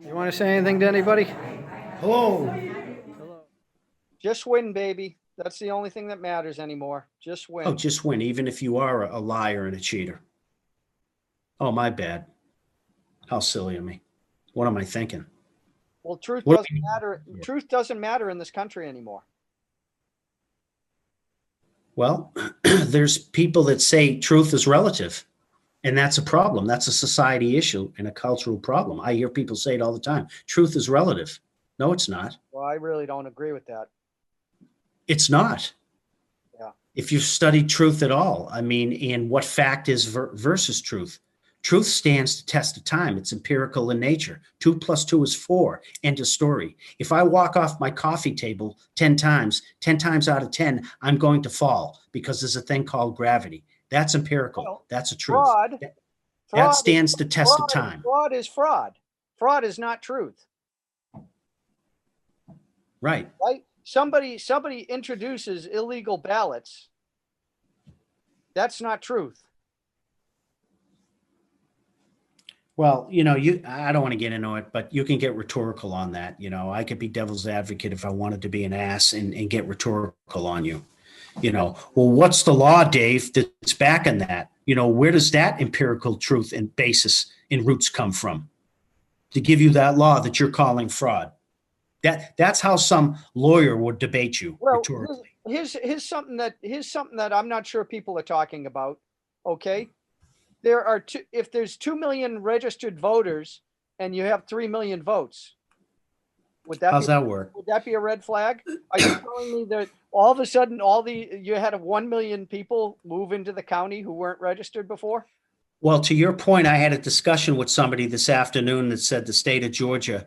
You want to say anything to anybody? Hello. Hello. Just win, baby. That's the only thing that matters anymore. Just win. Oh, just win, even if you are a liar and a cheater. Oh, my bad. How silly of me. What am I thinking? Well, truth What? doesn't matter. Truth doesn't matter in this country anymore. Well, there's people that say truth is relative, and that's a problem. That's a society issue and a cultural problem. I hear people say it all the time. Truth is relative. No, it's not. Well, I really don't agree with that. It's not. Yeah. If you've studied truth at all, I mean, and what fact is versus truth. Truth stands the test of time. It's empirical in nature. 2 plus 2 is 4. End of story. If I walk off my coffee table 10 times, 10 times out of 10, I'm going to fall because there's a thing called gravity. That's empirical. Well, That's a truth. Fraud. That stands the test fraud, of time. Fraud is fraud. Fraud is not truth. Right. Right? Somebody introduces illegal ballots. That's not truth. Well, I don't want to get into it, but you can get rhetorical on that. I could be devil's advocate if I wanted to be an ass and get rhetorical on you. Well, what's the law, Dave, that's backing that? Where does that empirical truth and basis and roots come from to give you that law that you're calling fraud? That's how some lawyer would debate you rhetorically. Here's something that I'm not sure people are talking about. Okay. If there's 2 million registered voters and you have 3 million votes, How's that work? Would that be a red flag? Are you telling me that all of a sudden you had 1 million people move into the county who weren't registered before? Well, to your point, I had a discussion with somebody this afternoon that said the state of Georgia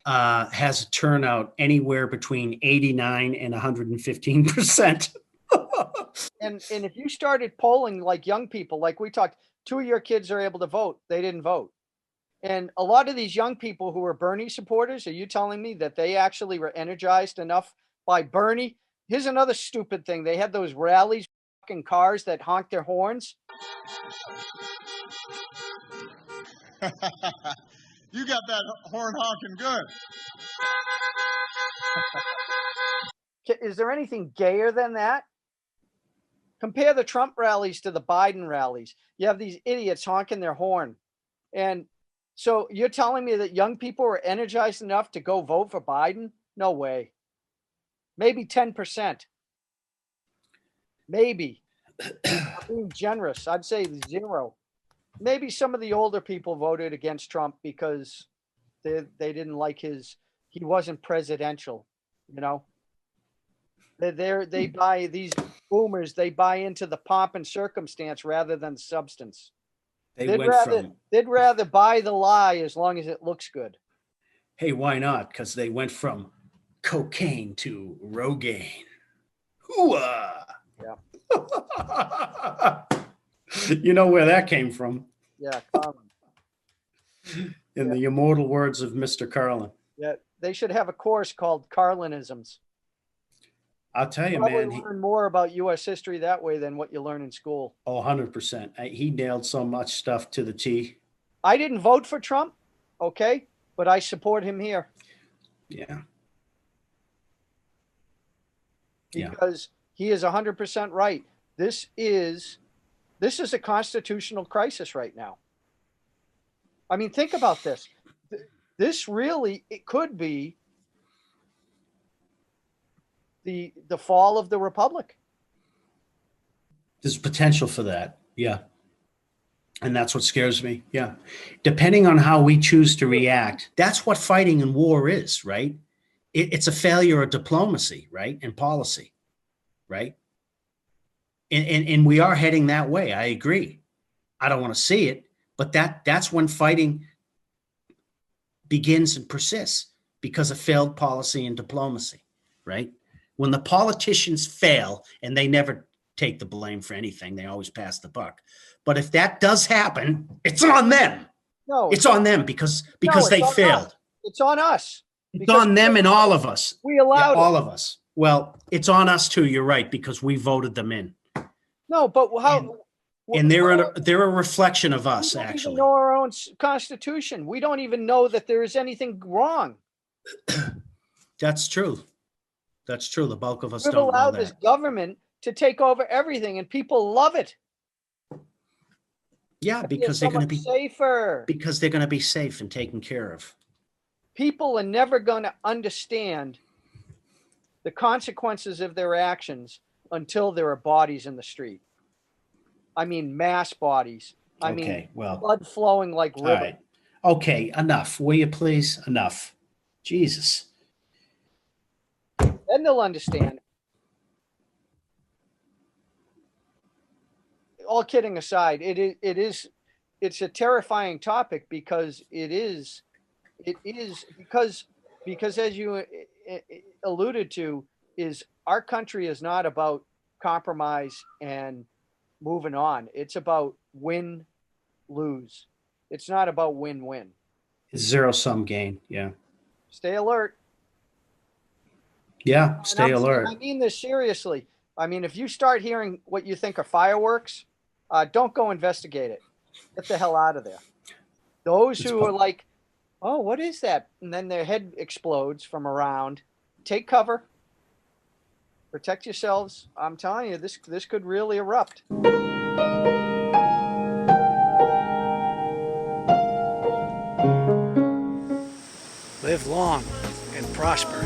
has a turnout anywhere between 89 and 115%. And if you started polling like young people, like we talked, 2 of your kids are able to vote. They didn't vote. And a lot of these young people who are Bernie supporters, are you telling me that they actually were energized enough by Bernie? Here's another stupid thing. They had those rallies, fucking cars that honk their horns. You got that horn honking good. Is there anything gayer than that? Compare the Trump rallies to the Biden rallies. You have these idiots honking their horn. And so you're telling me that young people were energized enough to go vote for Biden? No way. Maybe 10%. Maybe. I'm being generous. I'd say 0. Maybe some of the older people voted against Trump because they didn't like he wasn't presidential, They buy these boomers, they buy into the pomp and circumstance rather than substance. They'd rather buy the lie as long as it looks good. Hey, why not? Because they went from cocaine to Rogaine. Hooah! Yeah. You know where that came from. Yeah, Carlin. In the immortal words of Mr. Carlin. Yeah, they should have a course called Carlinisms. I'll tell you, Probably man. learn more about U.S. history that way than what you learn in school. Oh, 100%. He nailed so much stuff to the T. I didn't vote for Trump, okay, but I support him here. Yeah. Because he is 100% right. This is a constitutional crisis right now. I mean, think about this. This really, it could be the fall of the republic. There's potential for that. Yeah. And that's what scares me. Yeah. Depending on how we choose to react, that's what fighting in war is, right? It's a failure of diplomacy, right? And policy, right? And we are heading that way. I agree. I don't want to see it, but that's when fighting begins and persists because of failed policy and diplomacy, right? When the politicians fail and they never take the blame for anything, they always pass the buck. But if that does happen, it's on them. No, it's on them because they failed. It's on us. It's on them and all of us. We allowed all of us. Well, it's on us too. You're right, because we voted them in. No, but how? And they're a reflection of us, we don't even actually. know our own constitution. We don't even know that there is anything wrong. That's true. That's true. The bulk of us We've don't know allowed this that. government to take over everything, and people love it. Yeah, I feel because so they're going to much be safer. because they're going to be safe and taken care of. People are never going to understand the consequences of their actions until there are bodies in the street. I mean, mass bodies. I mean, Okay, well, blood flowing like all river. right. Okay, enough. Will you please? Enough. Jesus. Then they'll understand. All kidding aside, it's a terrifying topic because it is because as you alluded to, is our country is not about compromise and moving on. It's about win lose. It's not about win win. It's zero-sum game. Yeah. Stay alert. Yeah, And stay alert. I mean this seriously. I mean, if you start hearing what you think are fireworks, don't go investigate it. Get the hell out of there. Those It's who are like, oh, what is that? And then their head explodes from around. Take cover. Protect yourselves. I'm telling you, this could really erupt. Live long and prosper.